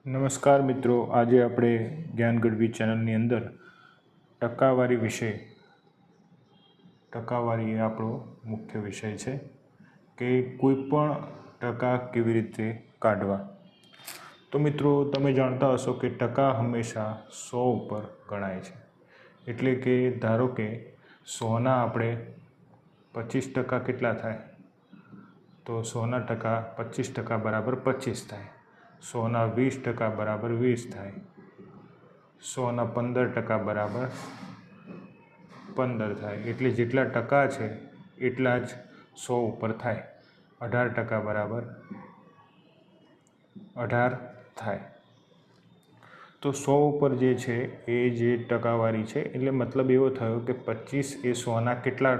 નમસ્કાર મિત્રો, આજે આપણે જ્ઞાન ગઢવી ચેનલની અંદર ટકાવારી વિશે ટકાવારી એ આપણો મુખ્ય વિષય છે કે કોઈ પણ ટકા કેવી રીતે કાઢવા. તો મિત્રો, તમે જાણતા હશો કે ટકા હંમેશા 100 ઉપર ગણાય છે. એટલે કે ધારો કે 100ના આપણે 25% કેટલા થાય? તો 100ના ટકા 25% બરાબર 25 થાય. 100ના 20% બરાબર 20 થાય. 100ના 15% બરાબર 15 થાય. એટલે જેટલા ટકા છે એટલા જ 100 ઉપર થાય. 18% બરાબર 18 થાય. તો 100 ઉપર જે છે એ જે ટકાવારી છે, એટલે મતલબ એવો થયો કે 25 એ 100ના કેટલા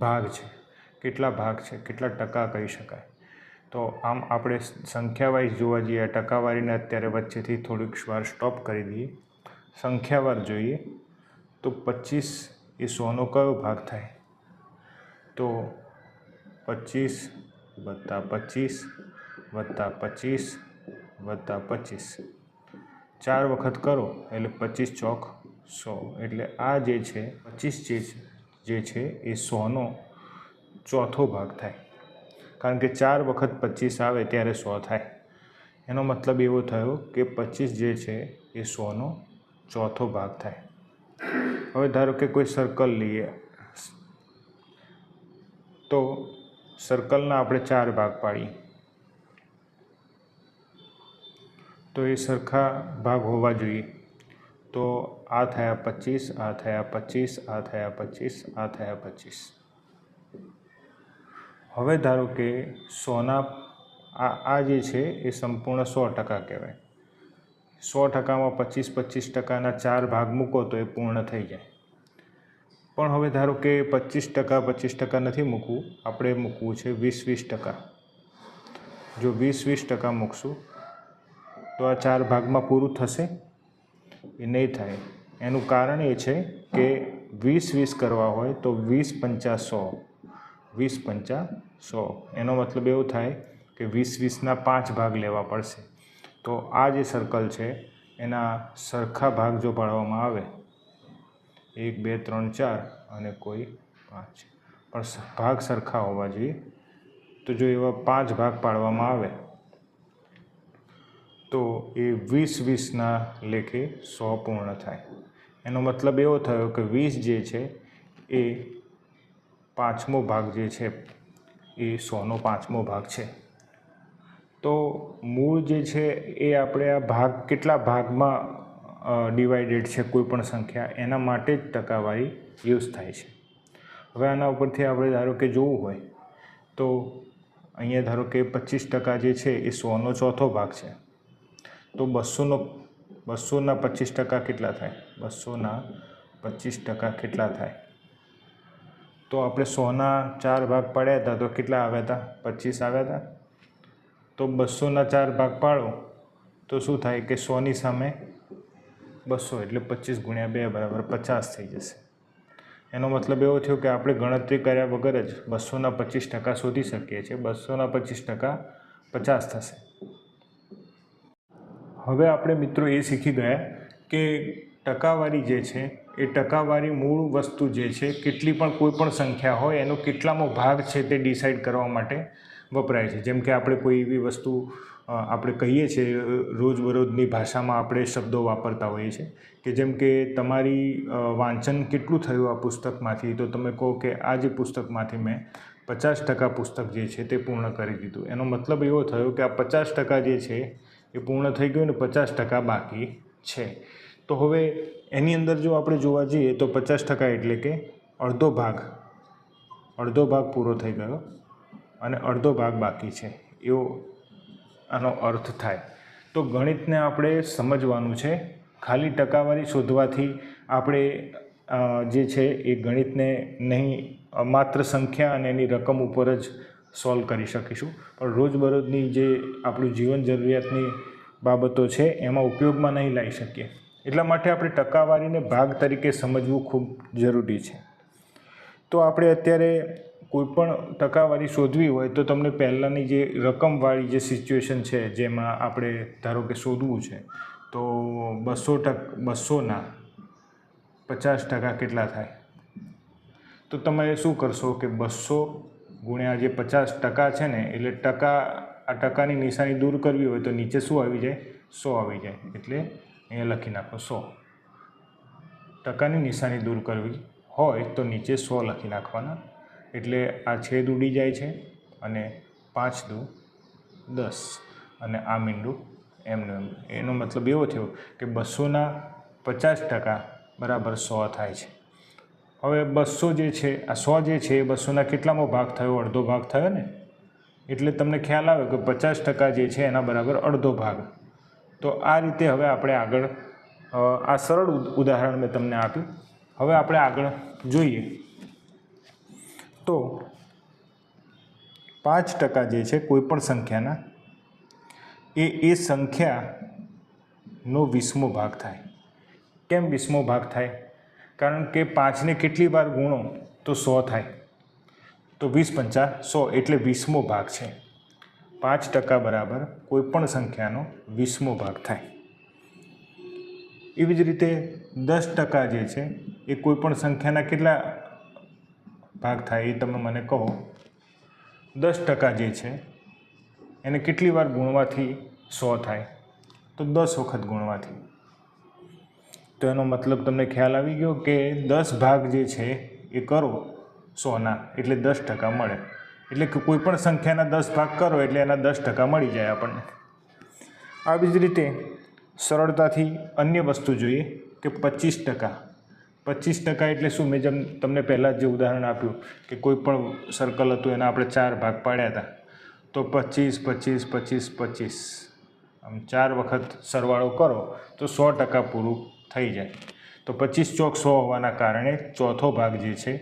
ભાગ છે, કેટલા ટકા કહી શકાય. તો આમ આપણે સંખ્યાવાઇઝ જોવા જઈએ, ટકાવારીને અત્યારે વચ્ચેથી થોડીક વાર સ્ટોપ કરી દઈએ. સંખ્યાવાર જોઈએ તો 25 એ 100નો કયો ભાગ થાય? તો 25 વત્તા 25 વત્તા 25 વત્તા 25, 4 વખત કરો એટલે 25 ચોક 100. એટલે આ જે છે 25 જે છે એ 100નો ચોથો ભાગ થાય. કારણ કે 4 વખત 25 આવે ત્યારે 100 થાય. એનો મતલબ એવો થયો કે 25 જે છે એ 100નો ચોથો ભાગ થાય. હવે ધારો કે કોઈ સર્કલ લઈએ, તો સર્કલના આપણે 4 ભાગ પાડીએ, તો એ સરખા ભાગ હોવા જોઈએ. તો આ થયા 25, આ થયા 25, આ થયા 25, આ થયા 25. હવે ધારો કે 100ના આ જે છે એ સંપૂર્ણ 100% કહેવાય. 100%માં 25-25%ના 4 ભાગ મૂકો તો એ પૂર્ણ થઈ જાય. પણ હવે ધારો કે 25% નથી મૂકવું, આપણે મૂકવું છે 20-20%. જો 20-20% મૂકશું તો આ 4 ભાગમાં પૂરું થશે? એ નહીં થાય. એનું કારણ એ છે કે 20-20 કરવા હોય તો 20-5 100. એનો મતલબ એવો થાય કે 20-20ના 5 ભાગ લેવા પડશે. તો આ જે સર્કલ છે એના સરખા ભાગ જો પાડવામાં આવે, 1 2 3 4 અને કોઈ 5, પણ ભાગ સરખા હોવા જોઈએ. તો જો એવા 5 ભાગ પાડવામાં આવે તો એ 20-20ના લેખે 100 પૂર્ણ થાય. એનો મતલબ એવો થયો કે 20 જે છે એ 5મો ભાગ જે છે એ 100નો 5મો ભાગ છે. તો મૂળ જે છે એ આપણે આ ભાગ કેટલા ભાગમાં ડિવાઇડેડ છે કોઈ પણ સંખ્યા, એના માટે જ ટકાવારી યુઝ થાય છે. હવે આના ઉપરથી આપણે ધારો કે જોવું હોય તો અહીંયા ધારો કે 25% જે છે એ 100નો ચોથો ભાગ છે. તો 200ના 25% કેટલા થાય? 200ના 25% કેટલા થાય? તો આપણે 100ના 4 ભાગ પાડ્યા હતા તો કેટલા આવ્યા હતા? 25 આવ્યા હતા. તો 200ના 4 ભાગ પાડો તો શું થાય કે 100ની સામે 200, એટલે 25 × 2 બરાબર 50 થઈ જશે. એનો મતલબ એવો થયો કે આપણે ગણતરી કર્યા વગર જ 200ના 25% શોધી શકીએ છીએ. 200ના 25% 50 થશે. હવે આપણે મિત્રો એ શીખી ગયા કે ટકાવારી જે છે એ ટકાવારી મૂળ વસ્તુ જે છે, કેટલી પણ કોઈ પણ સંખ્યા હોય એનો કેટલામો ભાગ છે તે ડિસાઇડ કરવા માટે વપરાય છે. જેમ કે આપણે કોઈ એવી વસ્તુ આપણે કહીએ છીએ, રોજબરોજની ભાષામાં આપણે શબ્દો વાપરતા હોઈએ છીએ કે જેમ કે તમારી વાંચન કેટલું થયું આ પુસ્તકમાંથી, તો તમે કહો કે આ જે પુસ્તકમાંથી મેં 50% પુસ્તક જે છે તે પૂર્ણ કરી દીધું. એનો મતલબ એવો થયો કે આ 50% જે છે એ પૂર્ણ થઈ ગયું ને 50% બાકી છે. તો હવે એની અંદર જો આપણે જોવા જઈએ તો 50% એટલે કે અડધો ભાગ પૂરો થઈ ગયો અને અડધો ભાગ બાકી છે, એવો આનો અર્થ થાય. તો ગણિતને આપણે સમજવાનું છે. ખાલી ટકાવારી શોધવાથી આપણે જે છે એ ગણિતને નહીં માત્ર સંખ્યા અને એની રકમ ઉપર જ સોલ્વ કરી શકીશું, પણ રોજબરોજની જે આપણું જીવન જરૂરિયાતની બાબતો છે એમાં ઉપયોગમાં નહીં લાવી શકીએ. એટલા માટે આપણે ટકાવારીને ભાગ તરીકે સમજવું ખૂબ જરૂરી છે. તો આપણે અત્યારે કોઈપણ ટકાવારી શોધવી હોય તો તમને પહેલાંની જે રકમવાળી જે સિચ્યુએશન છે જેમાં આપણે ધારો કે શોધવું છે તો 200ના 50% કેટલા થાય, તો તમે શું કરશો કે 200 ગુણ્યા જે 50% છે ને, એટલે આ ટકાની નિશાની દૂર કરવી હોય તો નીચે શું આવી જાય? 100 આવી જાય. એટલે અહીંયા લખી નાખો 100. ટકાની નિશાની દૂર કરવી હોય તો નીચે 100 લખી નાખવાના. એટલે આ છેદ ઉડી જાય છે અને 5 દુ 10 અને આ મીંડું એમનું એમ. એનો મતલબ એવો થયો કે 200ના 50% બરાબર 100 થાય છે. હવે 200 જે છે, આ 100 જે છે એ 200ના કેટલામો ભાગ થયો? અડધો ભાગ થયો ને. એટલે તમને ખ્યાલ આવે કે 50% જે છે એના બરાબર અડધો ભાગ. તો આ રીતે હવે આપણે આગળ આ સરળ ઉદાહરણ મેં તમને આપ્યું. હવે આપણે આગળ જોઈએ તો 5% જે છે કોઈપણ સંખ્યાના એ સંખ્યાનો 20મો ભાગ થાય. કેમ 20મો ભાગ થાય? કારણ કે 5ને કેટલી વાર ગુણો તો 100 થાય. તો 20 પંચા 100 એટલે 20મો ભાગ છે. 5% બરાબર કોઈપણ સંખ્યાનો 20મો ભાગ થાય. એવી જ રીતે 10% જે છે એ કોઈપણ સંખ્યાના કેટલા ભાગ થાય એ તમે મને કહો. 10% જે છે એને કેટલી વાર ગુણવાથી 100 થાય? તો 10 વખત ગુણવાથી. તો એનો મતલબ તમને ખ્યાલ આવી ગયો કે 10 ભાગ જે છે એ કરો 100ના એટલે 10% મળે. એટલે કે કોઈપણ સંખ્યાના 10 ભાગ કરો એટલે એના 10% મળી જાય આપણને. આવી જ રીતે સરળતાથી અન્ય વસ્તુ જોઈએ કે 25%. 25% એટલે શું? મેં જેમ તમને પહેલાં જે ઉદાહરણ આપ્યું કે કોઈ પણ સર્કલ હતું એના આપણે 4 ભાગ પાડ્યા હતા. તો 25, 25, 25, 25 આમ 4 વખત સરવાળો કરો તો 100% પૂરું થઈ જાય. તો 25 ચોક 100 હોવાના કારણે ચોથો ભાગ જે છે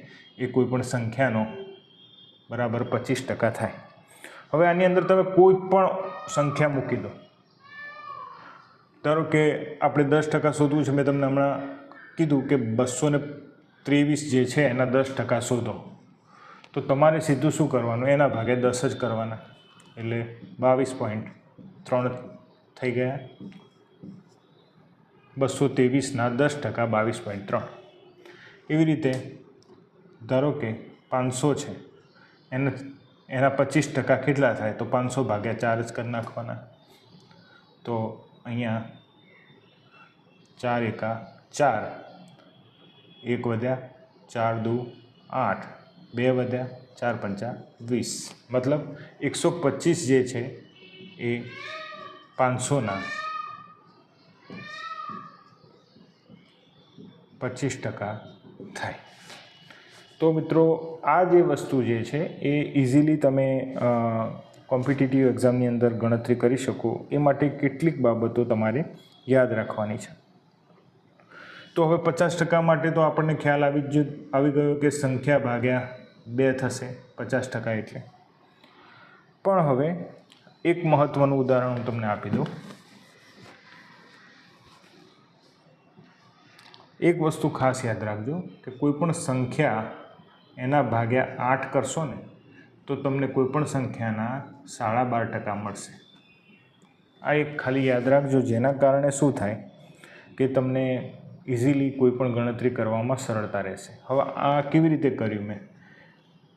એ કોઈપણ સંખ્યાનો બરાબર 25% થાય. હવે આની અંદર તમે કોઈ પણ સંખ્યા મૂકી દો. ધારો કે આપણે 10% શોધવું છે. મેં તમને હમણાં કીધું કે 223 જે છે એના 10% શોધો. તો તમારે સીધું શું કરવાનું? એના ભાગે 10 જ કરવાના. એટલે 22.3 થઈ ગયા. 223ના 10% 22.3. એવી રીતે ધારો કે 500 છે એના 25% કેટલા થાય? તો 500 ભાગ્યા 4 જ કરી નાખવાના. તો અહીંયા 4 એકા 4, 1 વધ્યા, 4 દુ 8, 2 વધ્યા, 4 પંચા 20. મતલબ 125 જે છે એ 500ના 25% થાય. તો મિત્રો આ જે વસ્તુ જે છે એ ઇઝીલી તમે કોમ્પિટિટિવ એક્ઝામની અંદર ગણતરી કરી શકો એ માટે કેટલીક બાબતો તમારે યાદ રાખવાની છે. તો હવે 50% માટે તો આપણને ખ્યાલ આવી ગયો કે સંખ્યા ભાગ્યા 2 થશે 50% એટલે. પણ હવે એક મહત્ત્વનું ઉદાહરણ હું તમને આપી દઉં. એક વસ્તુ ખાસ યાદ રાખજો કે કોઈપણ સંખ્યા એના ભાગ્યા 8 કરશો ને તો તમને કોઈપણ સંખ્યાના 12.5% મળશે. આ એક ખાલી યાદ રાખજો, જેના કારણે શું થાય કે તમને ઇઝીલી કોઈપણ ગણતરી કરવામાં સરળતા રહેશે. હવે આ કેવી રીતે કર્યું મેં?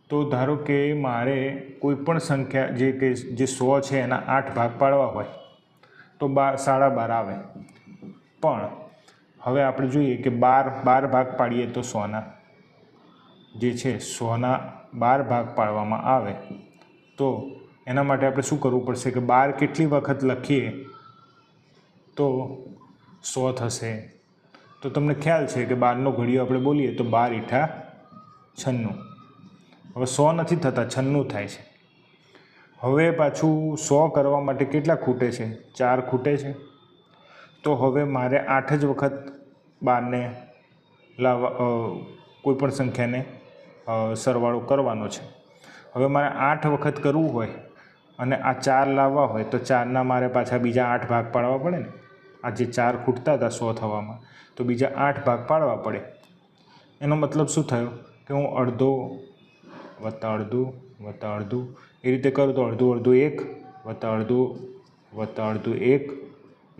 તો ધારો કે મારે કોઈપણ સંખ્યા જે 100 છે એના 8 ભાગ પાડવા હોય તો 12.5 આવે. પણ હવે આપણે જોઈએ કે 12 ભાગ પાડીએ તો 100ના જે છે 100ના 12 ભાગ પાડવામાં આવે તો એના માટે આપણે શું કરવું પડશે કે 12 કેટલી વખત લખીએ તો 100 થશે. તો તમને ખ્યાલ છે કે 12નો ઘડિયો આપણે બોલીએ તો 12 × 96. હવે 100 નથી થતા, 96 થાય છે. હવે પાછું 100 કરવા માટે કેટલા ખૂટે છે? 4 ખૂટે છે. તો હવે મારે 8 જ વખત 12ને કોઈપણ સંખ્યાને સરવાળો કરવાનો છે. હવે મારે 8 વખત કરવું હોય અને આ 4 લાવવા હોય તો 4ના મારે પાછા બીજા 8 ભાગ પાડવા પડે ને. આ જે 4 ખૂટતા હતા 100 થવામાં તો બીજા 8 ભાગ પાડવા પડે. એનો મતલબ શું થયો કે હું અડધો વત્તા અડધું વત્તા અડધું, એ રીતે કરું તો અડધું અડધું 1 વત્તા અડધું વત્તા અડધું 1,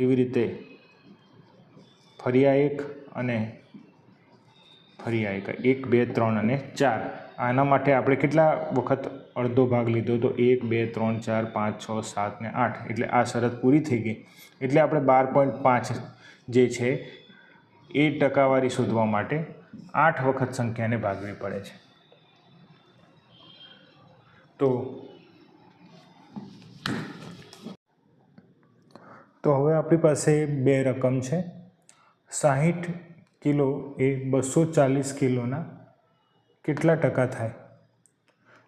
એવી રીતે ફરી આ 1 અને ફરી આ 1, 1 2 3 અને 4. આના માટે આપણે કેટલા વખત અડધો ભાગ લીધો? તો 1 2 3 4 5 6 7 ને 8. એટલે આ શરત પૂરી થઈ ગઈ. એટલે આપણે 12.5 જે છે એ ટકાવારી શોધવા માટે 8 વખત સંખ્યાને ભાગવી પડે છે. તો હવે આપણી પાસે બે રકમ છે. 60 કિલો એ 240 કિલોના કેટલા ટકા થાય?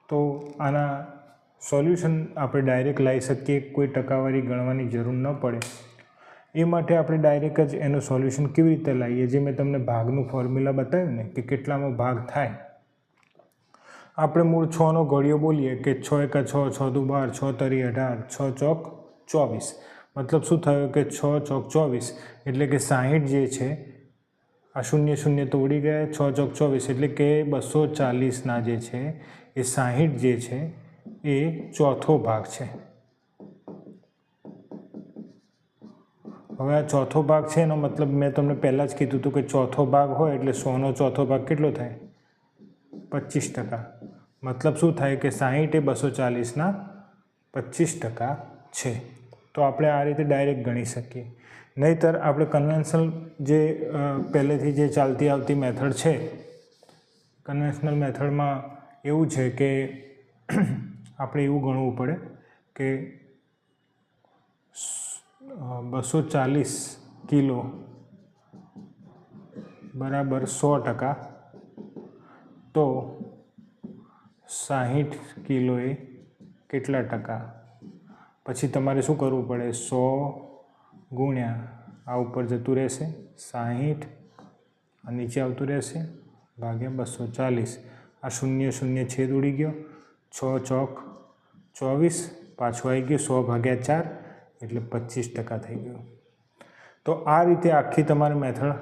તો આના સોલ્યુશન આપણે ડાયરેક્ટ લાવી શકીએ, કોઈ ટકાવારી ગણવાની જરૂર ન પડે. એ માટે આપણે ડાયરેક્ટ જ એનું સોલ્યુશન કેવી રીતે લાવીએ? જે મેં તમને ભાગનું ફોર્મ્યુલા બતાવ્યું ને, કે કેટલામાં ભાગ થાય. આપણે મૂળ 6નો ઘડિયો બોલીએ કે 6 એકા 6, 6 દુ 12, 6 તરી 18, 6 ચોક 24. મતલબ શું થયું કે 6 ચોક 24 એટલે કે 60 જે છે, આ 0 0 તો ઉડી ગયા, 6 ચોક 24 એટલે કે 240ના જે છે એ 60 જે છે એ ચોથો ભાગ છે. હવે આ ચોથો ભાગ છે એનો મતલબ મેં તમને પહેલાં જ કીધું હતું કે ચોથો ભાગ હોય એટલે 100નો ચોથો ભાગ કેટલો થાય? 25%. મતલબ શું થાય કે 60 એ 240ના 25% છે. તો આપણે આ રીતે ડાયરેક્ટ ગણી શકીએ. નહીંતર આપણે કન્વેન્શનલ જે પહેલેથી જે ચાલતી આવતી મેથડ છે, કન્વેન્શનલ મેથડમાં એવું છે કે આપણે એવું ગણવું પડે કે 240 કિલો બરાબર 100%, તો 60 કિલો એ કેટલા ટકા? પછી તમારે શું કરવું પડે? 100 ગુણ્યા આ ઉપર જતું રહેશે 60, આ નીચે આવતું રહેશે ભાગ્યા 240. આ 0 0 છેદ ઉડી ગયો, 6 ચોક 24, પાછું આવી ગયું 100 ભાગ્યા 4 એટલે 25% થઈ ગયું. તો આ રીતે આખી તમારે મેથડ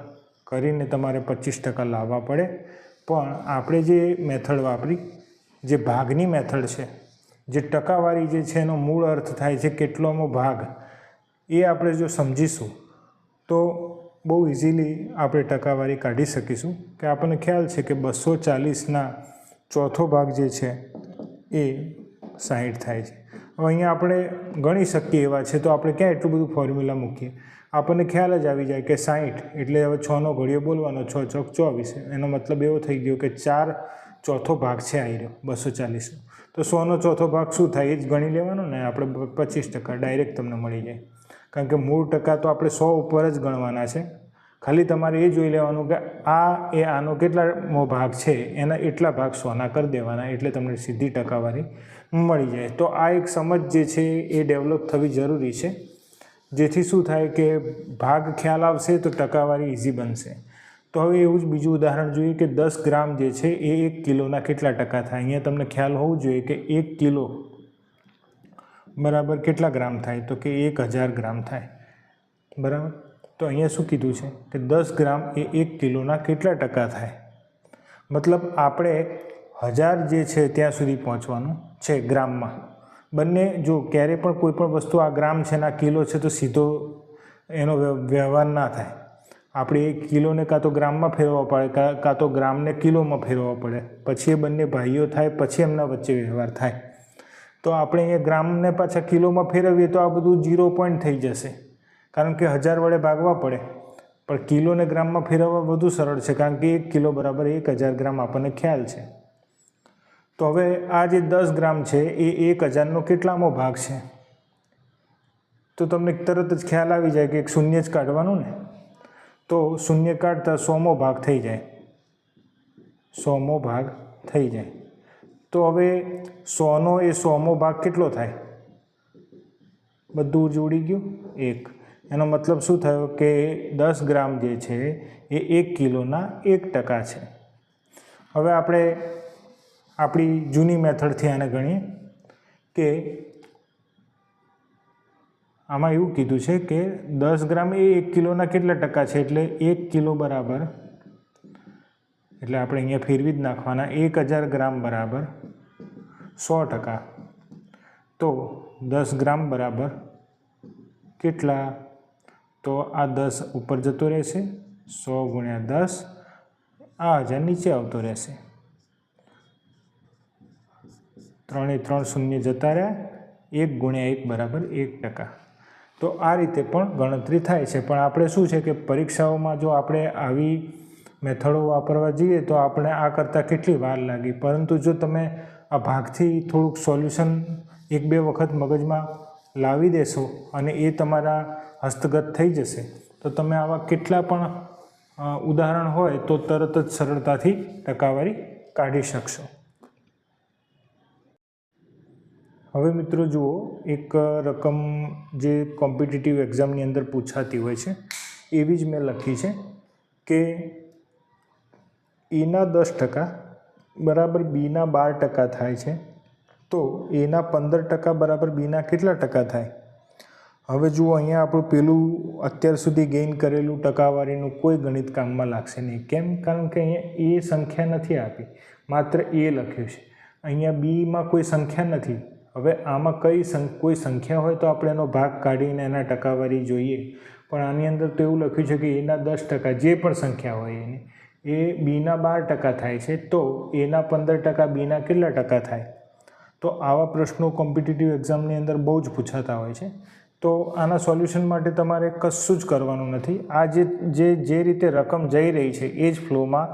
કરીને તમારે 25% લાવવા પડે. પણ આપણે જે મેથડ વાપરી, જે ભાગની મેથડ છે, જે ટકાવારી જે છે એનો મૂળ અર્થ થાય છે કેટલોમો ભાગ, એ આપણે જો સમજીશું તો બહુ ઇઝીલી આપણે ટકાવારી કાઢી શકીશું. કે આપણને ખ્યાલ છે કે 240ના ચોથો ભાગ જે છે એ 60 થાય છે. હવે અહીંયા આપણે ગણી શકીએ એવા છે, તો આપણે ક્યાં એટલું બધું ફોર્મ્યુલા મૂકીએ? આપણને ખ્યાલ જ આવી જાય કે 60 એટલે હવે 6નો ઘડિયો બોલવાનો, 6 ચોક 24. એનો મતલબ એવો થઈ ગયો કે 4 ચોથો ભાગ છે આવી રહ્યો 240. તો 100નો ચોથો ભાગ શું થાય એ જ ગણી લેવાનો ને આપણે. 25% ડાયરેક્ટ તમને મળી જાય. કારણ કે મૂળ ટકા તો આપણે 100 ઉપર જ ગણવાના છે. ખાલી તમારે એ જોઈ લેવાનું કે આ એ આનો કેટલામો ભાગ છે, એના એટલા ભાગ 100ના કરી દેવાના, એટલે તમને સીધી ટકાવારી મળી જાય. તો આ એક સમજ જે છે એ ડેવલપ થવી જરૂરી છે, જેથી શું થાય કે ભાગ ખ્યાલ આવશે તો ટકાવારી ઇઝી બનશે. તો હવે એવું જ બીજું ઉદાહરણ જોઈએ કે 10 ગ્રામ જે છે એ 1 કિલોના કેટલા ટકા થાય? અહીંયા તમને ખ્યાલ હોવું જોઈએ કે 1 કિલો બરાબર કેટલા ગ્રામ થાય? તો કે 1000 ગ્રામ થાય. બરાબર. તો અહીંયા શું કીધું છે કે 10 ગ્રામ એ 1 કિલોના કેટલા ટકા થાય? મતલબ આપણે 1000 જે છે ત્યાં સુધી પહોંચવાનું છે ગ્રામમાં. બંને જો ક્યારે પણ કોઈ પણ વસ્તુ આ ગ્રામ છે ને આ કિલો છે તો સીધો એનો વ્યવહાર ના થાય. આપણે 1 કિલોને કાં તો ગ્રામમાં ફેરવવા પડે, કાં તો ગ્રામને કિલોમાં ફેરવવા પડે, પછી એ બંને ભાઈઓ થાય, પછી એમના વચ્ચે વ્યવહાર થાય. તો આપણે અહીંયા ગ્રામને પાછા કિલોમાં ફેરવીએ તો આ બધું 0 પોઈન્ટ થઈ જશે, કારણ કે 1000 વડે ભાગવા પડે. પણ કિલોને ગ્રામમાં ફેરવવા વધુ સરળ છે, કારણ કે 1 કિલો બરાબર 1000 ગ્રામ આપણને ખ્યાલ છે. તો હવે આ જે 10 ગ્રામ છે એ 1000નો કેટલામો ભાગ છે? તો તમને તરત જ ખ્યાલ આવી જાય કે એક શૂન્ય જ કાઢવાનું ને. તો શૂન્ય કાઢતા 100મો ભાગ થઈ જાય, 100મો ભાગ થઈ જાય. તો હવે 100નો એ 100મો ભાગ કેટલો થાય? બધું જ ઉડી ગયું 1. એનો મતલબ શું થયો કે 10 ગ્રામ જે છે એ 1 કિલોના 1% છે. હવે આપણે આપણી જૂની મેથડથી આને ગણીએ કે આમાં એવું કીધું છે કે 10 ગ્રામ એ 1 કિલોના કેટલા ટકા છે? એટલે 1 કિલો બરાબર, એટલે આપણે અહીંયા ફેરવી જ નાખવાના, 1000 ગ્રામ બરાબર 100%. તો 10 ગ્રામ બરાબર કેટલા? તો આ 10 ઉપર જતો રહેશે, 100 ગુણ્યા 10, આ 1000 નીચે આવતો રહેશે. 3 એ 3 શૂન્ય જતા રહ્યા, 1 ગુણ્યા 1 બરાબર 1%. તો આ રીતે પણ ગણતરી થાય છે. પણ આપણે શું છે કે પરીક્ષાઓમાં જો આપણે આવી મેથડો વાપરવા જઈએ તો આપણે આ કરતાં કેટલી વાર લાગી. પરંતુ જો તમે આ ભાગથી થોડુંક સોલ્યુશન 1-2 વખત મગજમાં લાવી દેશો અને એ તમારા હસ્તગત થઈ જશે તો તમે આવા કેટલા પણ ઉદાહરણ હોય તો તરત જ સરળતાથી ટકાવારી કાઢી શકશો. હવે મિત્રો જુઓ, એક રકમ જે કોમ્પિટિટિવ એક્ઝામની અંદર પૂછાતી હોય છે એવી જ મેં લખી છે કે એના 10% બરાબર બીના 12% થાય છે. તો એના 15% બરાબર બીના કેટલા ટકા થાય? હવે જુઓ, અહીંયા આપણું પેલું અત્યાર સુધી ગેઇન કરેલું ટકાવારીનું કોઈ ગણિત કામમાં લાગશે નહીં. કેમ? કારણ કે અહીંયા એ સંખ્યા નથી આપી, માત્ર એ લખ્યું છે. અહીંયા બીમાં કોઈ સંખ્યા નથી. હવે આમાં કોઈ સંખ્યા હોય તો આપણે એનો ભાગ કાઢીને એના ટકાવારી જોઈએ. પણ આની અંદર તો એવું લખ્યું છે કે એના 10% જે પણ સંખ્યા હોય એની એ બીના 12% થાય છે. તો એના 15% બીના કેટલા ટકા થાય? તો આવા પ્રશ્નો કોમ્પિટિટિવ એક્ઝામની અંદર બહુ જ પૂછાતા હોય છે. તો આના સોલ્યુશન માટે તમારે કશું જ કરવાનું નથી. આ જે રીતે રકમ જઈ રહી છે એ જ ફ્લોમાં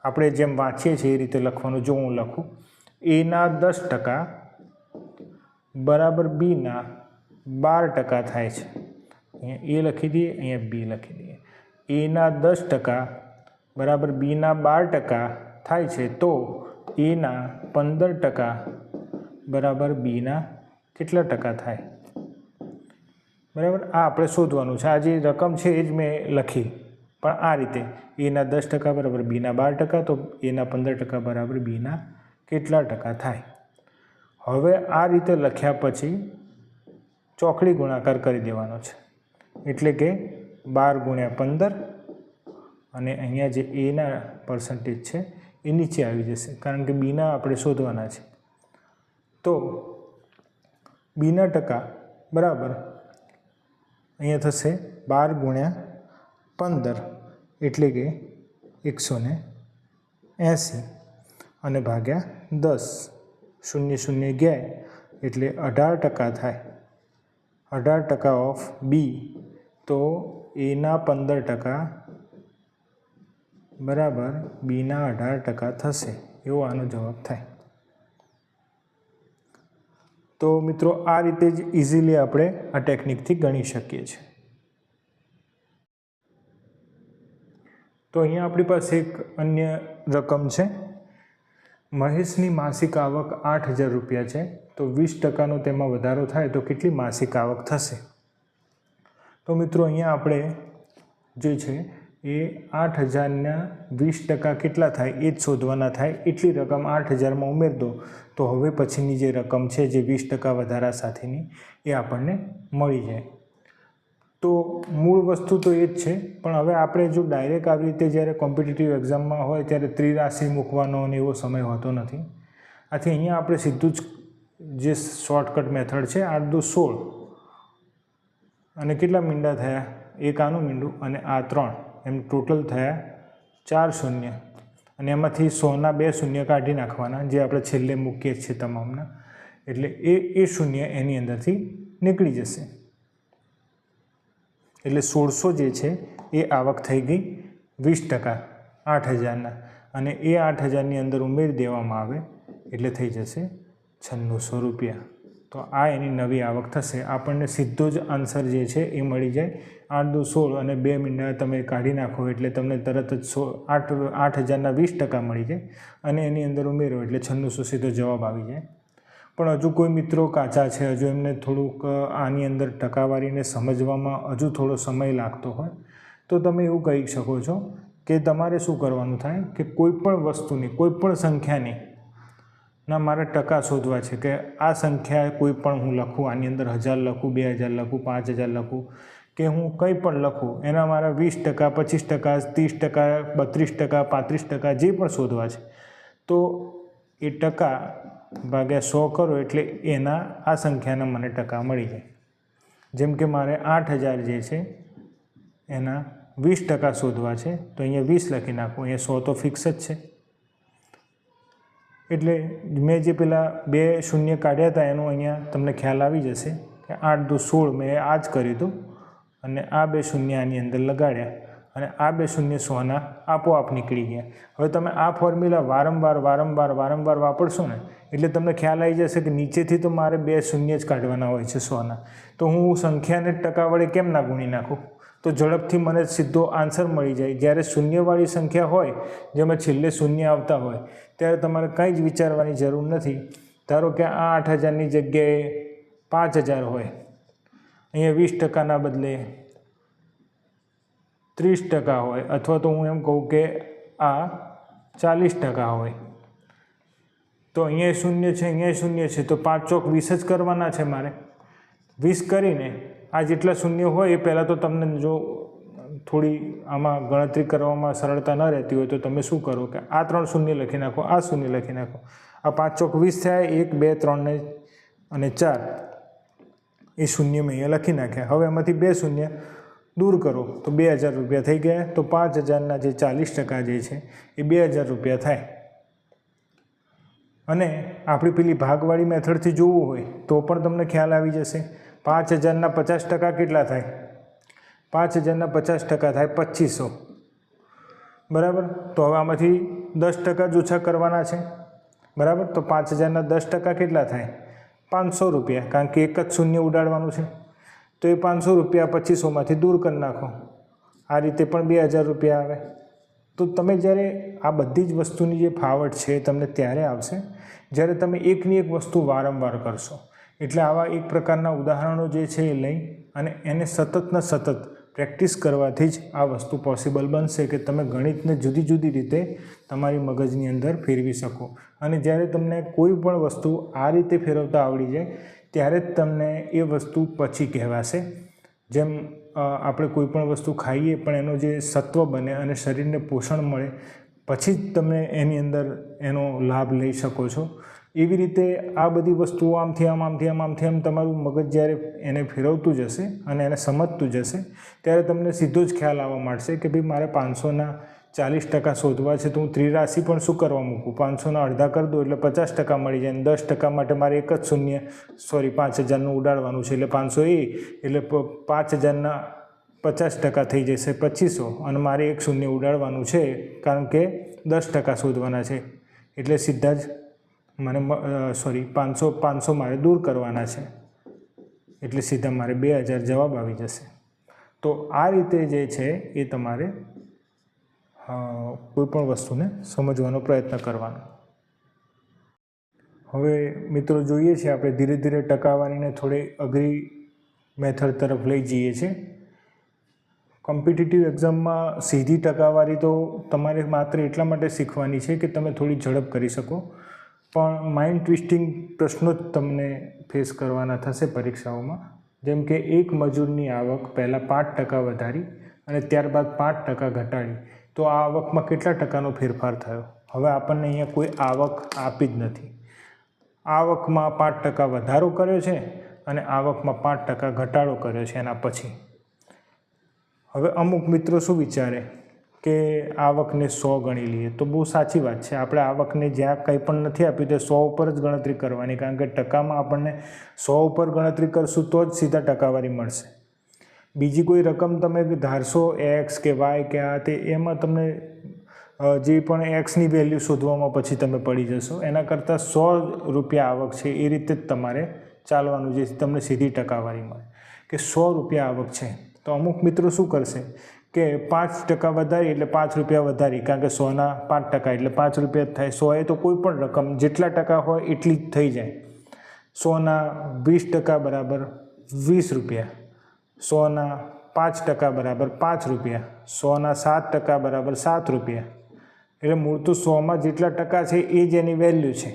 આપણે જેમ વાંચીએ છીએ એ રીતે લખવાનું. જો હું લખું, એના 10% બરાબર બીના 12% થાય છે. અહીંયા એ લખી દઈએ, અહીંયા બી લખી દઈએ. એના 10% બરાબર બીના 12% થાય છે. તો એના 15% બરાબર બીના કેટલા ટકા થાય? બરાબર, આ આપણે શોધવાનું છે. આ જે રકમ છે એ જ મેં લખી, પણ આ રીતે એના 10% બરાબર બીના 12%, તો એના 15% બરાબર બીના કેટલા ટકા થાય? હવે આ રીતે લખ્યા પછી ચોકડી ગુણાકાર કરી દેવાનો છે. એટલે કે 12 ગુણ્યા 15 અને અહીંયા જે એના પર્સન્ટેજ છે એ નીચે આવી જશે, કારણ કે બીના આપણે શોધવાના છે. તો બીના ટકા બરાબર અહીંયા થશે 12 ગુણ્યા 15 એટલે કે 180 અને ભાગ્યા 10. 0 ગયા એટલે 18% થાય. 18% ઓફ બી, તો એના 15% બરાબર બીના 18% થશે. એવો આનો જવાબ થાય. તો મિત્રો આ રીતે જ ઇઝીલી આપણે આ ટેકનિકથી ગણી શકીએ છીએ. તો અહીંયા આપણી પાસે એક અન્ય રકમ છે. મહેશની માસિક આવક 8,000 રૂપિયા છે. તો 20%નો તેમાં વધારો થાય તો કેટલી માસિક આવક થશે? તો મિત્રો અહીંયા આપણે જે છે એ 8,000ના 20% કેટલા થાય એ જ શોધવાના થાય. એટલી રકમ 8,000માં ઉમેર દો તો હવે પછીની જે રકમ છે જે 20% વધારા સાથેની એ આપણને મળી જાય. તો મૂળ વસ્તુ તો એ જ છે, પણ હવે આપણે જો ડાયરેક્ટ આવી રીતે જ્યારે કોમ્પિટિટિવ એક્ઝામમાં હોય ત્યારે ત્રિરાશિ મૂકવાનો અને એવો સમય હોતો નથી. આથી અહીંયા આપણે સીધું જ જે શોર્ટકટ મેથડ છે 8 દુ 16 અને કેટલા મીંડા થયા? એક આનું મીંડું અને આ 3, એમ ટોટલ થયા 4 શૂન્ય. અને એમાંથી 100ના 2 શૂન્ય કાઢી નાખવાના, જે આપણે છેલ્લે મૂકીએ છીએ તમામના. એટલે એ શૂન્ય એની અંદરથી નીકળી જશે. એટલે 1600 જે છે એ આવક થઈ ગઈ 20% 8,000ના, અને એ 8,000ની અંદર ઉમેરી દેવામાં આવે એટલે થઈ જશે 9600 રૂપિયા. તો આ એની નવી આવક થશે. આપણને સીધો જ આન્સર જે છે એ મળી જાય. 8 દુ 16 અને 2 મીંડા તમે કાઢી નાખો એટલે તમને તરત જ 8,000ના 20% મળી જાય અને એની અંદર ઉમેરો એટલે 9600 સીધો જવાબ આવી જાય. પણ હજુ કોઈ મિત્રો કાચા છે, હજુ એમને થોડુંક આની અંદર ટકાવારીને સમજવામાં હજુ થોડો સમય લાગતો હોય તો તમે એવું કહી શકો છો કે તમારે શું કરવાનું થાય કે કોઈ પણ વસ્તુની, કોઈ પણ સંખ્યાની ના મારે ટકા શોધવા છે કે આ સંખ્યા કોઈ પણ હું લખું, આની અંદર 1000 લખું, 2000 લખું, 5000 લખું કે હું કંઈ પણ લખું, એના મારા 20%, 25%, 30%, 32%, 35% જે પણ શોધવા છે. તો એ ટકા ભાગ્યા 100 કરો એટલે એના આ સંખ્યાના મને ટકા મળી જાય. જેમ કે મારે 8000 જે છે એના 20% શોધવા છે, તો અહીંયા 20 લખી નાખું. અહીંયા 100 તો ફિક્સ જ છે. એટલે મેં જે પેલા 2 શૂન્ય કાઢ્યા હતા એનો અહીંયા તમને ખ્યાલ આવી જશે કે 8 દુ 16 મેં આ જ કર્યું હતું અને આ 2 શૂન્ય આની અંદર લગાડ્યા અને આ 2 શૂન્ય 100ના આપોઆપ નીકળી ગયા. હવે તમે આ ફોર્મ્યુલા વારંવાર વાપરશો ને એટલે તમને ખ્યાલ આવી જશે કે નીચેથી તો મારે 2 શૂન્ય જ કાઢવાના હોય છે 100ના. તો હું સંખ્યાને ટકા વડે કેમ ના ગુણી નાખું? તો ઝડપથી મને સીધો આન્સર મળી જાય. જ્યારે શૂન્યવાળી સંખ્યા હોય, જેમાં છેલ્લે શૂન્ય આવતા હોય, ત્યારે તમારે કંઈ જ વિચારવાની જરૂર નથી. ધારો કે આ 8000ની જગ્યાએ 5000 હોય, અહીંયા 20%ના બદલે 30% હોય, અથવા તો હું એમ કહું કે આ 40% હોય, તો અહીંયા શૂન્ય છે, અહીંયા શૂન્ય છે, તો 5 ચોક 20 જ કરવાના છે મારે. 20 કરીને આ જેટલા શૂન્ય હોય એ પહેલાં તો તમને જો થોડી આમાં ગણતરી કરવામાં સરળતા ન રહેતી હોય તો તમે શું કરો કે આ 3 શૂન્ય લખી નાખો, આ શૂન્ય લખી નાખો. આ 5 ચોક 20 થયા, 1 2 3 અને 4 એ શૂન્ય મેં અહીંયા લખી નાખ્યા. હવે એમાંથી 2 શૂન્ય દૂર કરો તો 2000 રૂપિયા થઈ ગયા. તો 5000ના જે 40% જે છે એ 2000 રૂપિયા થાય. અને આપણી પેલી ભાગવાળી મેથડથી જોવું હોય તો પણ તમને ખ્યાલ આવી જશે. 5000ના 50% કેટલા થાય? 5000ના 50% થાય 2500, બરાબર. તો હવે આમાંથી 10% જ ઓછા કરવાના છે, બરાબર. તો 5000ના 10% કેટલા થાય? 500 રૂપિયા, કારણ કે એક જ શૂન્ય ઉડાડવાનું છે. તો એ 500 રૂપિયા 2500માંથી દૂર કરી નાખો. આ રીતે પણ 2000 રૂપિયા આવે. તો તમે જ્યારે આ બધી જ વસ્તુની જે ફાવટ છે તમને ત્યારે આવશે જ્યારે તમે એકની એક વસ્તુ વારંવાર કરશો. એટલે આવા એક પ્રકારના ઉદાહરણો જે છે એ લઈ અને એને સતતના સતત પ્રેક્ટિસ કરવાથી જ આ વસ્તુ પોસિબલ બનશે કે તમે ગણિતને જુદી જુદી રીતે તમારી મગજની અંદર ફેરવી શકો. અને જ્યારે તમને કોઈ પણ વસ્તુ આ રીતે ફેરવતા આવડી જાય ત્યારે જ તમને એ વસ્તુ પછી કહેવાશે. જેમ આપણે કોઈ પણ વસ્તુ ખાઈએ પણ એનો જે સત્વ બને અને શરીરને પોષણ મળે પછી જ તમે એની અંદર એનો લાભ લઈ શકો છો. એવી રીતે આ બધી વસ્તુઓ આમથી આમ તમારું મગજ જ્યારે એને ફેરવતું જશે અને એને સમજતું જશે ત્યારે તમને સીધો જ ખ્યાલ આવવા માંડશે કે ભાઈ મારે 500ના 40% શોધવા છે, તો હું ત્રિરાશિ પણ શું કરવા મૂકું? 500ના અડધા કરી દો એટલે 50% મળી જાય. અને 10% માટે મારે એક જ શૂન્ય 5000નું ઉડાડવાનું છે એટલે 500 એટલે 5000ના 50% થઈ જશે 2500 અને મારે એક શૂન્ય ઉડાડવાનું છે કારણ કે 10% શોધવાના છે એટલે સીધા જ મને 500 મારે દૂર કરવાના છે એટલે સીધા મારે 2000 જવાબ આવી જશે. તો આ રીતે જે છે એ તમારે કોઈ પણ વસ્તુને સમજવાનો પ્રયત્ન કરવાનો. હવે મિત્રો જોઈએ છીએ આપણે ધીરે ધીરે ટકાવારીને થોડી અઘરી મેથડ તરફ લઈ જઈએ છીએ. કોમ્પિટિટિવ એક્ઝામમાં સીધી ટકાવારી તો તમારે માત્ર એટલા માટે શીખવાની છે કે તમે થોડી ઝડપ કરી શકો, પણ માઇન્ડ ટ્વિસ્ટિંગ પ્રશ્નો જ તમને ફેસ કરવાના થશે પરીક્ષાઓમાં. જેમ કે એક મજૂરની આવક પહેલાં 5% વધારી અને ત્યારબાદ 5% ઘટાડી, તો આ આવકમાં કેટલા ટકાનો ફેરફાર થયો? હવે આપણને અહીંયા કોઈ આવક આપી જ નથી. આવકમાં 5% વધારો કર્યો છે અને આવકમાં 5% ઘટાડો કર્યો છે એના પછી. હવે અમુક મિત્રો શું વિચારે કે આવકને 100 ગણી લઈએ, તો બહુ સાચી વાત છે. આપણે આવકને જ્યાં કંઈ પણ નથી આપ્યું તે 100 ઉપર જ ગણતરી કરવાની, કારણ કે ટકામાં આપણને 100 ઉપર ગણતરી કરશું તો જ સીધા ટકાવારી મળશે. બીજી કોઈ રકમ તમે ધારશો એક્સ કે વાય કે આ તે, એમાં તમને જે પણ એક્સની વેલ્યુ શોધવામાં પછી તમે પડી જશો. એના કરતાં 100 રૂપિયા આવક છે એ રીતે જ તમારે ચાલવાનું, જેથી તમને સીધી ટકાવારી મળે કે 100 રૂપિયા આવક છે. તો અમુક મિત્રો શું કરશે કે 5% વધારી એટલે 5 રૂપિયા વધારી, કારણ કે 100ના 5% એટલે 5 રૂપિયા જ થાય. 100 એ તો કોઈ પણ રકમ જેટલા ટકા હોય એટલી જ થઈ જાય. 100ના 20% બરાબર 20 રૂપિયા, 100ના 5% બરાબર 5 રૂપિયા, 100ના 7% બરાબર 7 રૂપિયા. એટલે મૂળ તો 100માં જેટલા ટકા છે એ જ એની વેલ્યુ છે.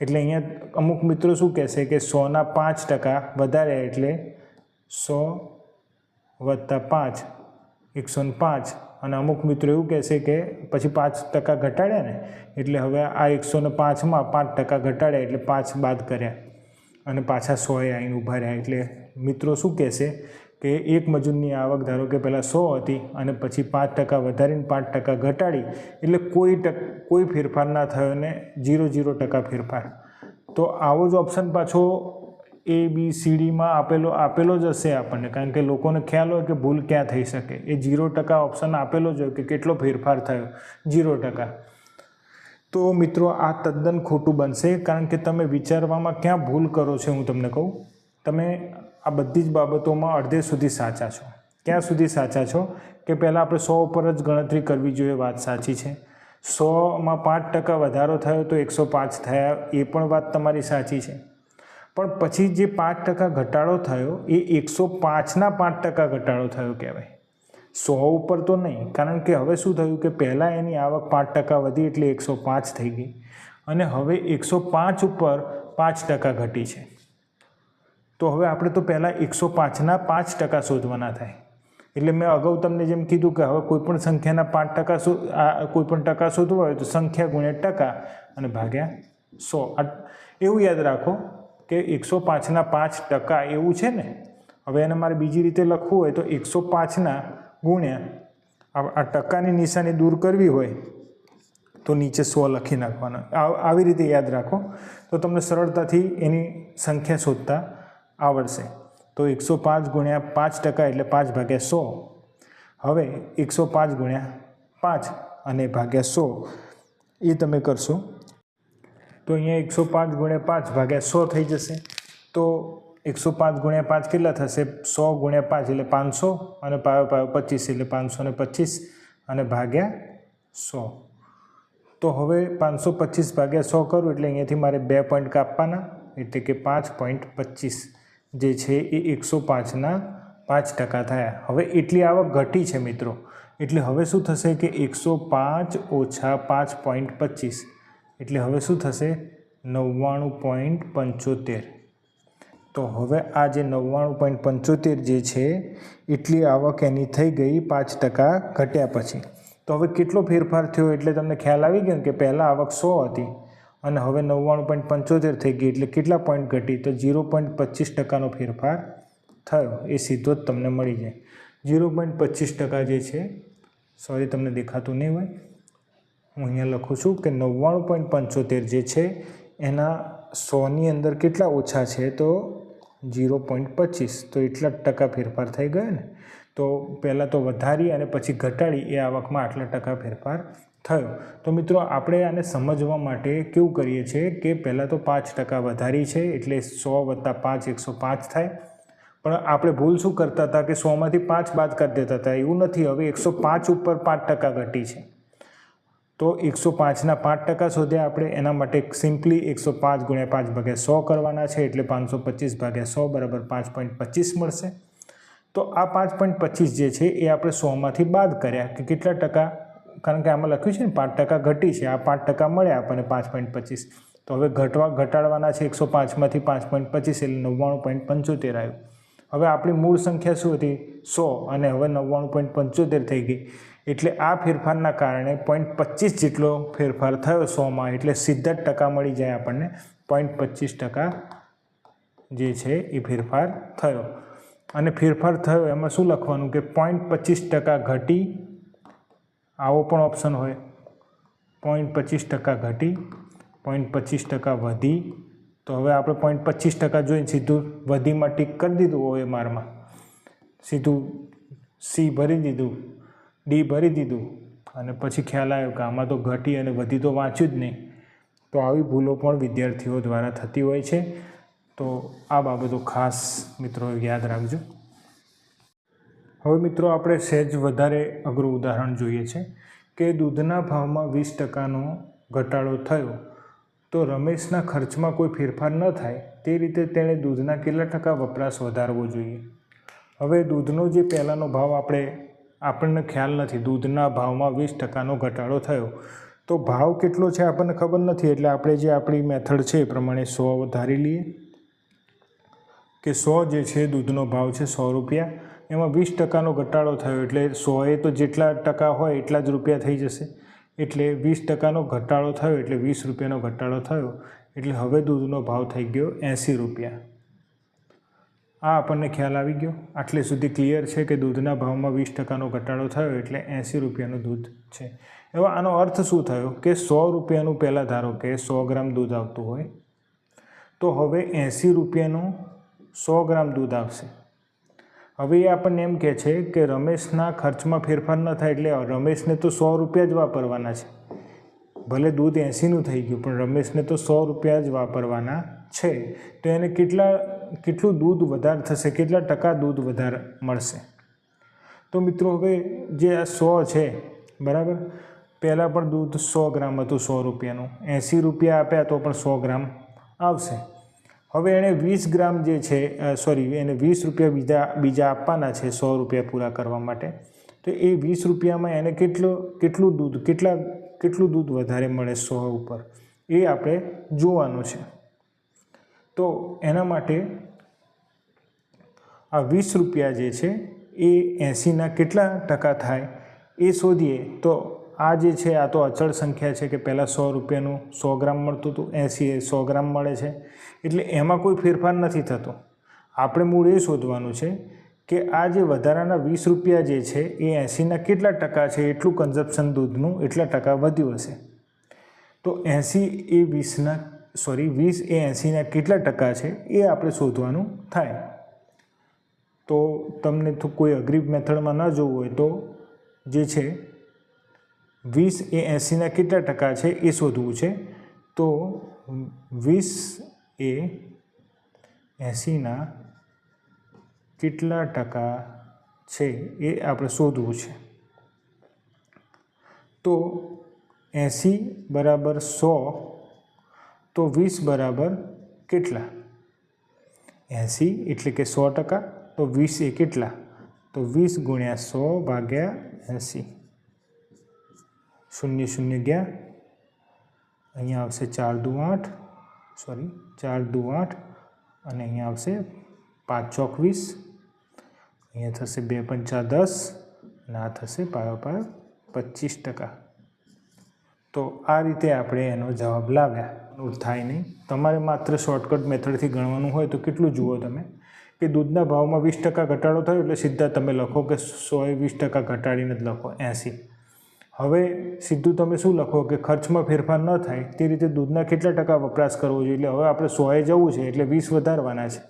એટલે અહીંયા અમુક મિત્રો શું કહેશે કે 100ના 5% વધારે એટલે 100 + 5 105 અને અમુક મિત્રો એવું કહેશે કે પછી 5% ઘટાડ્યા ને એટલે હવે આ 105માં 5% ઘટાડ્યા એટલે 5 બાદ કર્યા અને પાછા 100 આવીને ઊભા રહ્યા. એટલે મિત્રો શું કહેશે કે એક મજૂરની આવક ધારો કે પહેલાં 100 હતી અને પછી 5% વધારીને 5% ઘટાડી એટલે કોઈ ફેરફાર ના થયો ને 0% ફેરફાર. તો આવો જ ઓપ્શન પાછો ABCDમાં આપેલો જ હશે આપણને, કારણ કે લોકોને ખ્યાલ હોય કે ભૂલ ક્યાં થઈ શકે. એ 0% ઓપ્શન આપેલો જ હોય કે કેટલો ફેરફાર થયો 0%. તો મિત્રો આ તદ્દન ખોટું બનશે, કારણ કે તમે વિચારવામાં ક્યાં ભૂલ કરો છો. હું તમને કહું, તમે આ બધી જ બાબતોમાં અડધે સુધી સાચા છો. ક્યાં સુધી સાચા છો કે પહેલાં આપણે 100 ઉપર જ ગણતરી કરવી જોઈએ, વાત સાચી છે. 100માં 5% વધારો થયો તો 105 થયા, એ પણ વાત તમારી સાચી છે. પણ પછી જે 5% ઘટાડો થયો એ 105ના 5% ઘટાડો થયો કહેવાય, 100 ઉપર તો નહીં. કારણ કે હવે શું થયું કે પહેલાં એની આવક 5% વધી એટલે 105 થઈ ગઈ અને હવે 105 ઉપર 5% ઘટી છે. તો હવે આપણે તો પહેલાં 105ના 5% શોધવાના થાય. એટલે મેં અગાઉ તમને જેમ કીધું કે હવે કોઈપણ સંખ્યાના 5% કોઈપણ ટકા શોધવા હોય તો સંખ્યા ગુણ્યા ટકા અને ભાગ્યા 100. એવું યાદ રાખો કે 105ના 5% એવું છે ને. હવે એને મારે બીજી રીતે લખવું હોય તો 105ના ગુણ્યા આ ટકાની નિશાની દૂર કરવી હોય તો નીચે 100 લખી નાખવાનો. આવી રીતે યાદ રાખો તો તમને સરળતાથી એની સંખ્યા શોધતા આવડશે. તો 105 ગુણ્યા 5% એટલે 5/100. હવે 105 ગુણ્યા 5 અને ભાગ્યા 100 એ તમે કરશો તો અહીંયા 105 ગુણ્યા 5/100 થઈ જશે. તો 105 ગુણ્યા 5 કેટલા થશે? 100 ગુણ્યા 5 એટલે 500 અને પાયો 25 એટલે 525 અને ભાગ્યા 100. તો હવે 525/100 કરું એટલે અહીંયાથી મારે 2 પોઈન્ટ કાપવાના, એટલે કે 5.25 જે છે એ 105ના 5% થયા. હવે એટલી આવક ઘટી છે મિત્રો, એટલે હવે શું થશે કે 105 ઓછા 5.25 એટલે હવે શું થશે? 99.75. તો હવે આ જે 99.75 જે છે એટલી આવક એની થઈ ગઈ 5% ઘટ્યા પછી. તો હવે કેટલો ફેરફાર થયો એટલે તમને ખ્યાલ આવી ગયો કે પહેલાં આવક 100 હતી અને હવે 99.75 થઈ ગઈ એટલે કેટલા પોઈન્ટ ઘટી? તો 0.25%નો ફેરફાર થયો. એ સીધો જ તમને મળી જાય. 0.25% જે છે, સોરી તમને દેખાતું નહીં હોય, હું અહીંયા લખું છું કે 99.75 જે છે એના 100ની અંદર કેટલા ઓછા છે? તો 0.25. તો એટલા ટકા ફેરફાર થઈ ગયો ને. તો પહેલાં તો વધારી અને પછી ઘટાડી એ આવકમાં આટલા ટકા ફેરફાર થયો. તો મિત્રો આપણે આને સમજવા માટે કેવું કરીએ છીએ કે પહેલાં તો 5% વધારી છે એટલે 100 + 5 105 થાય. પણ આપણે ભૂલ શું કરતા હતા કે 100માંથી 5 બાદ કરી દેતા હતા. એવું નથી, હવે 105 ઉપર 5% ઘટી છે. તો 105ના 5% શોધ્યા આપણે. એના માટે સિમ્પલી 105 ગુણ્યા 5/100 કરવાના છે એટલે 525/100 બરાબર 5.25 મળશે. તો આ 5.25 જે છે એ આપણે 100માંથી બાદ કર્યા કે કેટલા ટકા, કારણ કે આમાં લખ્યું છે ને 5% ઘટી છે, આ 5% મળ્યા આપણને 5.25. તો હવે ઘટાડવાના છે 105માંથી 5.25 એટલે 99.75 આવ્યું. હવે આપણી મૂળ સંખ્યા શું હતી? 100 અને હવે 99.75 થઈ ગઈ. એટલે આ ફેરફારના કારણે 0.25 જેટલો ફેરફાર થયો 100માં, એટલે સીધા જ ટકા મળી જાય આપણને. 0.25% જે છે એ ફેરફાર થયો. અને ફેરફાર થયો એમાં શું લખવાનું કે 0.25% ઘટી, આવો પણ ઓપ્શન હોય. 0.25% ઘટી, 0.25% વધી. તો હવે આપણે 0.25% જોઈને સીધું વધીમાં ટીક કરી દીધું OMRમાં, સીધું C ભરી દીધું, D ભરી દીધું અને પછી ખ્યાલ આવ્યો કે આમાં તો ઘટી અને વધી તો વાંચ્યું જ નહીં. તો આવી ભૂલો પણ વિદ્યાર્થીઓ દ્વારા થતી હોય છે. તો આ બાબતો ખાસ મિત્રો યાદ રાખજો. હવે મિત્રો આપણે સહેજ વધારે અઘરું ઉદાહરણ જોઈએ છે કે દૂધના ભાવમાં 20%નો ઘટાડો થયો તો રમેશના ખર્ચમાં કોઈ ફેરફાર ન થાય તે રીતે તેણે દૂધના કેટલા ટકા વપરાશ વધારવો જોઈએ. હવે દૂધનો જે પહેલાંનો ભાવ આપણને ખ્યાલ નથી. દૂધના ભાવમાં 20%નો ઘટાડો થયો તો ભાવ કેટલો છે આપણને ખબર નથી, એટલે આપણે જે આપણી મેથડ છે એ પ્રમાણે 100 ધારી લઈએ કે 100 જે છે દૂધનો ભાવ છે 100 રૂપિયા. એમાં 20% ઘટાડો થયો એટલે 100એ તો જેટલા ટકા હોય એટલા જ રૂપિયા થઈ જશે. એટલે 20% ઘટાડો થયો એટલે 20 રૂપિયાનો ઘટાડો થયો એટલે હવે દૂધનો ભાવ થઈ ગયો 80 રૂપિયા. આ આપણને ખ્યાલ આવી ગયો. આટલે સુધી ક્લિયર છે કે દૂધના ભાવમાં 20% ઘટાડો થયો એટલે 80 રૂપિયાનું દૂધ છે. હવે આનો અર્થ શું થયો કે 100 રૂપિયાનું પહેલાં ધારો કે 100 ગ્રામ દૂધ આવતું હોય તો હવે 80 રૂપિયાનું 100 ગ્રામ દૂધ આવશે. હવે એ આપણને એમ કહે છે કે રમેશના ખર્ચમાં ફેરફાર ન થાય એટલે રમેશને તો 100 રૂપિયા જ વાપરવાના છે. ભલે દૂધ 80નું થઈ ગયું પણ રમેશને તો 100 રૂપિયા જ વાપરવાના છે. તો એને કેટલું દૂધ વધારે થશે, કેટલા ટકા દૂધ વધારે મળશે? તો મિત્રો હવે જે આ 100 છે બરાબર, પહેલાં પણ દૂધ 100 ગ્રામ હતું 100 રૂપિયાનું, 80 રૂપિયા આપ્યા તો પણ 100 ગ્રામ આવશે. હવે એણે 20 ગ્રામ જે છે એને 20 રૂપિયા બીજા આપવાના છે 100 રૂપિયા પૂરા કરવા માટે. તો એ 20 રૂપિયામાં એને કેટલું દૂધ વધારે મળે 100 ઉપર એ આપણે જોવાનું છે. તો એના માટે આ 20 રૂપિયા જે છે એ 80ના કેટલા ટકા થાય એ શોધીએ. તો આ જે છે આ તો અચળ સંખ્યા છે કે પહેલાં 100 રૂપિયાનું 100 ગ્રામ મળતું હતું, 80 એ 100 ગ્રામ મળે છે એટલે એમાં કોઈ ફેરફાર નથી થતો. આપણે મૂળ એ શોધવાનું છે કે આ જે વધારાના 20 રૂપિયા જે છે એ 80ના કેટલા ટકા છે, એટલું કન્ઝપ્શન દૂધનું એટલા ટકા વધ્યું હશે. તો 20 એ 80ના કેટલા ટકા છે એ આપણે શોધવાનું થાય. તો તમને તો કોઈ અઘરી મેથડમાં ન જોવું હોય તો જે છે 20 એ 80ના કેટલા ટકા છે એ શોધવું છે. તો 20 એ 80ના કેટલા ટકા છે એ આપણે શોધવું છે. તો 80 બરાબર 100 તો 20 બરાબર કેટલા? 80 એટલે કે 100%, તો 20 એ કેટલા? તો 20 ગુણ્યા 100 ભાગ્યા 80. 0 0 ગયા, અહીંયા આવશે 4 દુ 8 અને અહીંયા આવશે 5 ચોક 20, અહીંયા થશે 2 પંચા 10 અને આ થશે પાયો 25%. તો આ રીતે આપણે એનો જવાબ લાવ્યા. થાય નહીં, તમારે માત્ર શોર્ટકટ મેથડથી ગણવાનું હોય તો કેટલું જુઓ તમે કે દૂધના ભાવમાં 20% ઘટાડો થયો એટલે સીધા તમે લખો કે 100 એ 20% ઘટાડીને જ લખો 80. હવે સીધું તમે શું લખો કે ખર્ચમાં ફેરફાર ન થાય તે રીતે દૂધના કેટલા ટકા વપરાશ કરવો જોઈએ. એટલે હવે આપણે 100એ જવું છે એટલે 20 વધારવાના છે.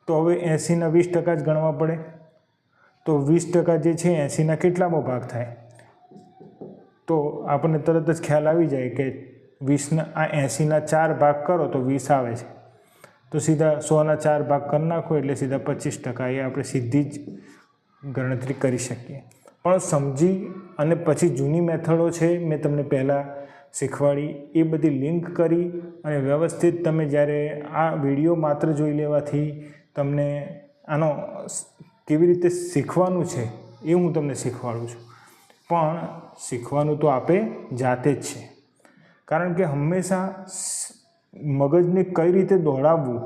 તો હવે 80ના 20% જ ગણવા પડે. તો 20% જે છે 80ના કેટલામો ભાગ થાય? તો આપણને તરત જ ખ્યાલ આવી જાય કે 80ના 4 ભાગ કરો તો 20 આવે છે. તો સીધા 100ના 4 ભાગ કરી નાખો એટલે સીધા 25%. એ આપણે સીધી જ ગણતરી કરી શકીએ. પણ સમજી અને પછી જૂની મેથડો છે મેં તમને પહેલાં શીખવાડી એ બધી લિંક કરી અને વ્યવસ્થિત તમે જ્યારે આ વિડીયો માત્ર જોઈ લેવાથી તમને આનો કેવી રીતે શીખવાનું છે એ હું તમને શીખવાડું છું. પણ શીખવાનું તો આપે જાતે જ છે. કારણ કે હંમેશા મગજને કઈ રીતે દોડાવવું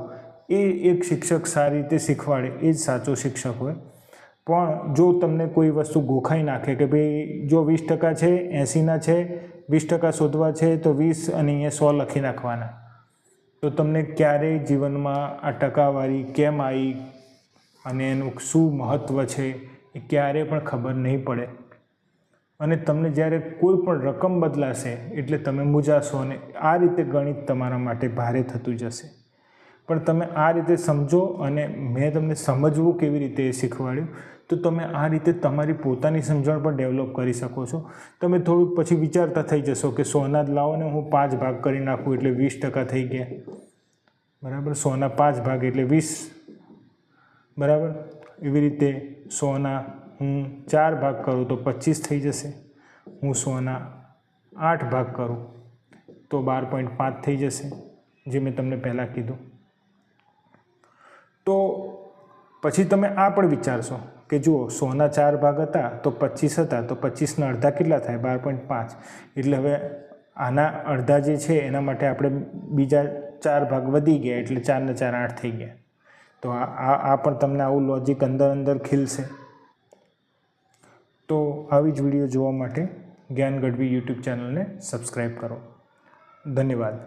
એ એક શિક્ષક સારી રીતે શીખવાડે એ જ સાચો શિક્ષક હોય. પણ જો તમને કોઈ વસ્તુ ગોખાઈ નાખે કે ભાઈ જો 20% છે 80ના છે 20% શોધવા છે તો 20 અને અહીંયા 100 લખી નાખવાના, તો તમને ક્યારેય જીવનમાં આ ટકાવારી કેમ આવી અને એનું શું મહત્ત્વ છે એ ક્યારેય પણ ખબર નહીં પડે. અને તમને જ્યારે કોઈ પણ રકમ બદલાશે એટલે તમે મૂંઝાશો અને આ રીતે ગણિત તમારા માટે ભારે થતું જશે. પણ તમે આ રીતે સમજો અને મેં તમને સમજવું કેવી રીતે એ શીખવાડ્યું તો તમે આ રીતે તમારી પોતાની સમજણ પણ ડેવલપ કરી શકો છો. તમે થોડુંક પછી વિચારતા થઈ જશો કે 100ના જ લાવો ને હું 5 ભાગ કરી નાખું એટલે 20% થઈ ગયા. બરાબર, 100ના 5 ભાગ એટલે 20. બરાબર, એવી રીતે 100ના હું 4 ભાગ કરું તો 25 થઈ જશે. હું 100ના 8 ભાગ કરું તો 12.5 થઈ જશે, જે મેં તમને પહેલાં કીધું. તો પછી તમે આ પણ વિચારશો કે જુઓ 100ના 4 ભાગ હતા તો 25 હતા, તો 25ના અડધા કેટલા થાય? 12.5. એટલે હવે આના અડધા જે છે એના માટે આપણે બીજા 4 ભાગ વધી ગયા એટલે 4 ને 4 8 થઈ ગયા. તો આ પણ તમને આવું લોજિક અંદર ખીલશે. તો આવી જ વિડીયો જોવા માટે જ્ઞાન ગઢવી યુટ્યુબ ચેનલને સબસ્ક્રાઈબ કરો. ધન્યવાદ.